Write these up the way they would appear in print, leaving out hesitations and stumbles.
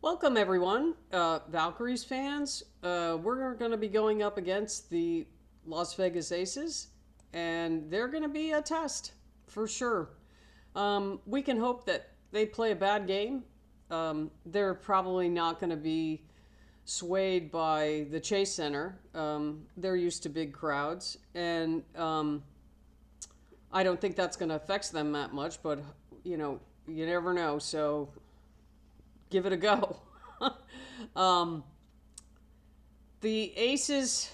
Welcome, everyone, Valkyries fans. We're going to be going up against the Las Vegas Aces, and they're going to be a test for sure. We can hope that they play a bad game. They're probably not going to be swayed by the Chase Center. They're used to big crowds, and I don't think that's going to affect them that much, but you never know. So give it a go. um, the Aces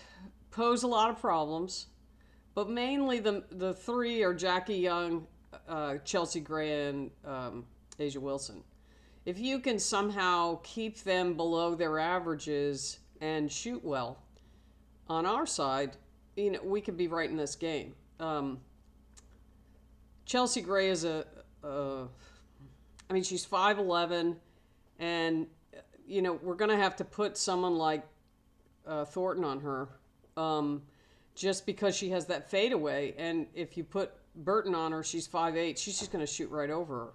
pose a lot of problems, but mainly the three are Jackie Young, Chelsea Gray, and Asia Wilson. If you can somehow keep them below their averages and shoot well on our side, we could be right in this game. Chelsea Gray is she's 5'11", and we're going to have to put someone like Thornton on her, just because she has that fadeaway. And if you put Burton on her, she's 5'8". She's just going to shoot right over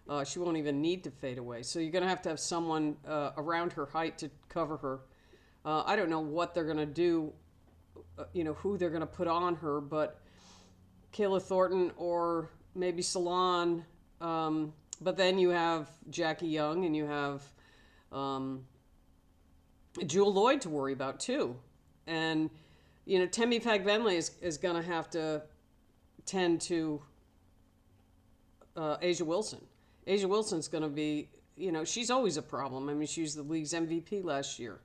her. She won't even need to fade away. So you're going to have someone around her height to cover her. I don't know what they're going to do, who they're going to put on her, but Kayla Thornton or maybe Salon. But then you have Jackie Young and you have Jewel Lloyd to worry about too. And, Temi Fagbenle is going to have to tend to Asia Wilson. Asia Wilson's going to be, she's always a problem. She was the league's MVP last year.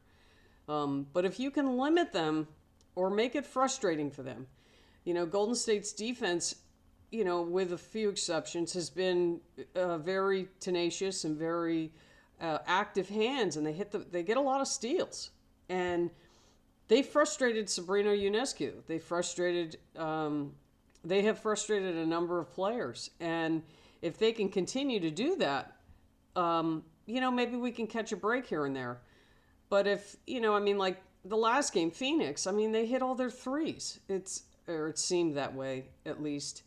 But if you can limit them or make it frustrating for them, Golden State's defense, with a few exceptions, has been very tenacious and very active hands, and they get a lot of steals. And they frustrated Sabrina Ionescu. They have frustrated a number of players, and if they can continue to do that, maybe we can catch a break here and there. But if like the last game, Phoenix, they hit all their threes. It seemed that way at least.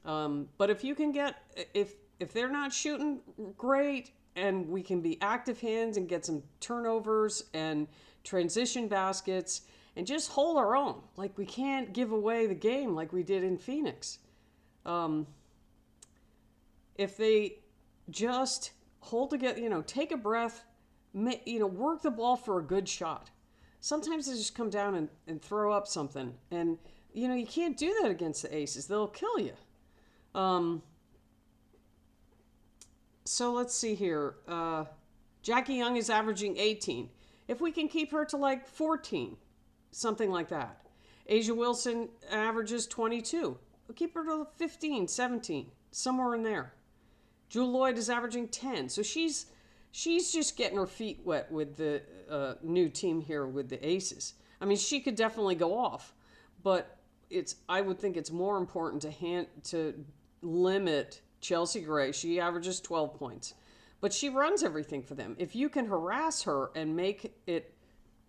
But if you can if they're not shooting great, and we can be active hands and get some turnovers and transition baskets and just hold our own, like we can't give away the game like we did in Phoenix. If they just hold together, take a breath, work the ball for a good shot. Sometimes they just come down and throw up something, and you can't do that against the Aces. They'll kill you. So let's see here. Jackie Young is averaging 18. If we can keep her to like 14, something like that. Asia Wilson averages 22. We'll keep her to 15, 17, somewhere in there. Jewel Lloyd is averaging 10. So she's just getting her feet wet with the new team here with the Aces. She could definitely go off, but I would think it's more important to limit Chelsea Gray. She averages 12 points, but she runs everything for them. If you can harass her and make it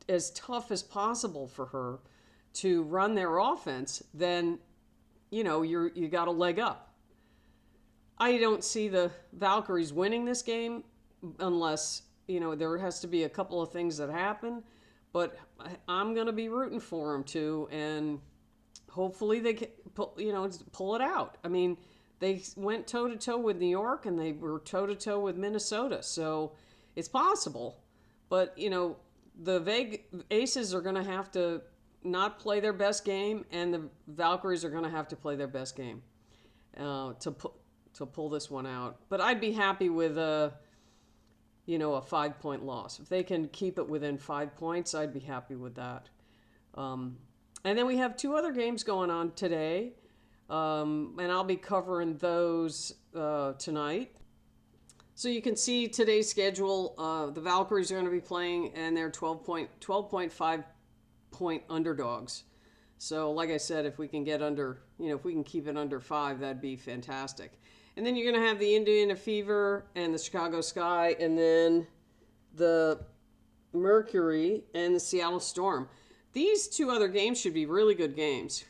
as tough as possible for her to run their offense, then you got a leg up. I don't see the Valkyries winning this game unless there has to be a couple of things that happen, but I'm going to be rooting for them too, and hopefully they can pull it out. They went toe-to-toe with New York, and they were toe-to-toe with Minnesota. So it's possible. But, the Aces are going to have to not play their best game, and the Valkyries are going to have to play their best game to pull this one out. But I'd be happy with a 5-point loss. If they can keep it within 5 points, I'd be happy with that. And then we have 2 other games going on today. And I'll be covering those tonight. So you can see today's schedule. The Valkyries are going to be playing, and they're 12.5 point underdogs. So like I said, if we can get if we can keep it under 5, that'd be fantastic. And then you're going to have the Indiana Fever and the Chicago Sky, and then the Mercury and the Seattle Storm. These 2 other games should be really good games.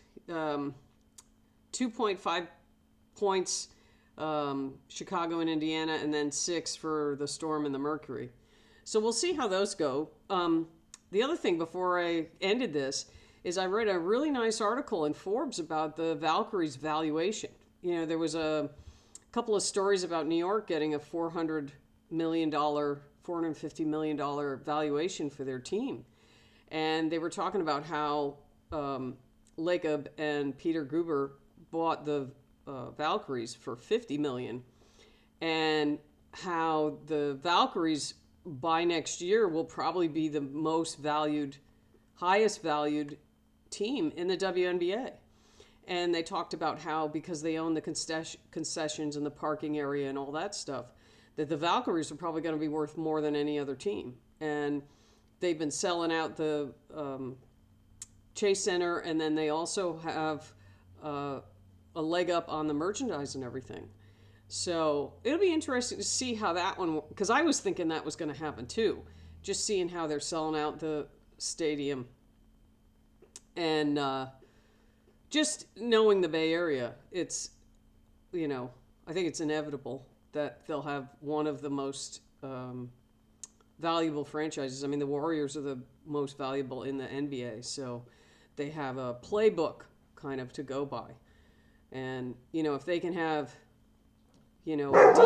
2.5 points, Chicago and Indiana, and then 6 for the Storm and the Mercury. So we'll see how those go. The other thing before I ended this is I read a really nice article in Forbes about the Valkyries valuation. There was a couple of stories about New York getting a $450 million valuation for their team. And they were talking about how Lacob and Peter Guber bought the Valkyries for $50 million, and how the Valkyries by next year will probably be the highest valued team in the WNBA. And they talked about how, because they own the concessions and the parking area and all that stuff, that the Valkyries are probably going to be worth more than any other team. And they've been selling out the Chase Center, and then they also have a leg up on the merchandise and everything. So it'll be interesting to see how that one, because I was thinking that was going to happen too, just seeing how they're selling out the stadium. And just knowing the Bay Area, it's, I think it's inevitable that they'll have one of the most valuable franchises. I mean, the Warriors are the most valuable in the NBA, so they have a playbook kind of to go by. And, if they can have, a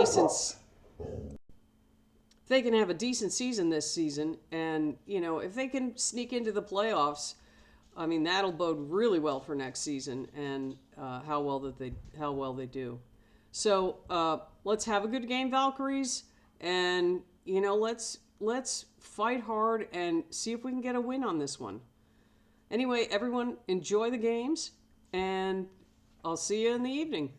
decent season this season, and, if they can sneak into the playoffs, I mean, that'll bode really well for next season and how well they do. So let's have a good game, Valkyries, and let's fight hard and see if we can get a win on this one. Anyway, everyone, enjoy the games, and I'll see you in the evening.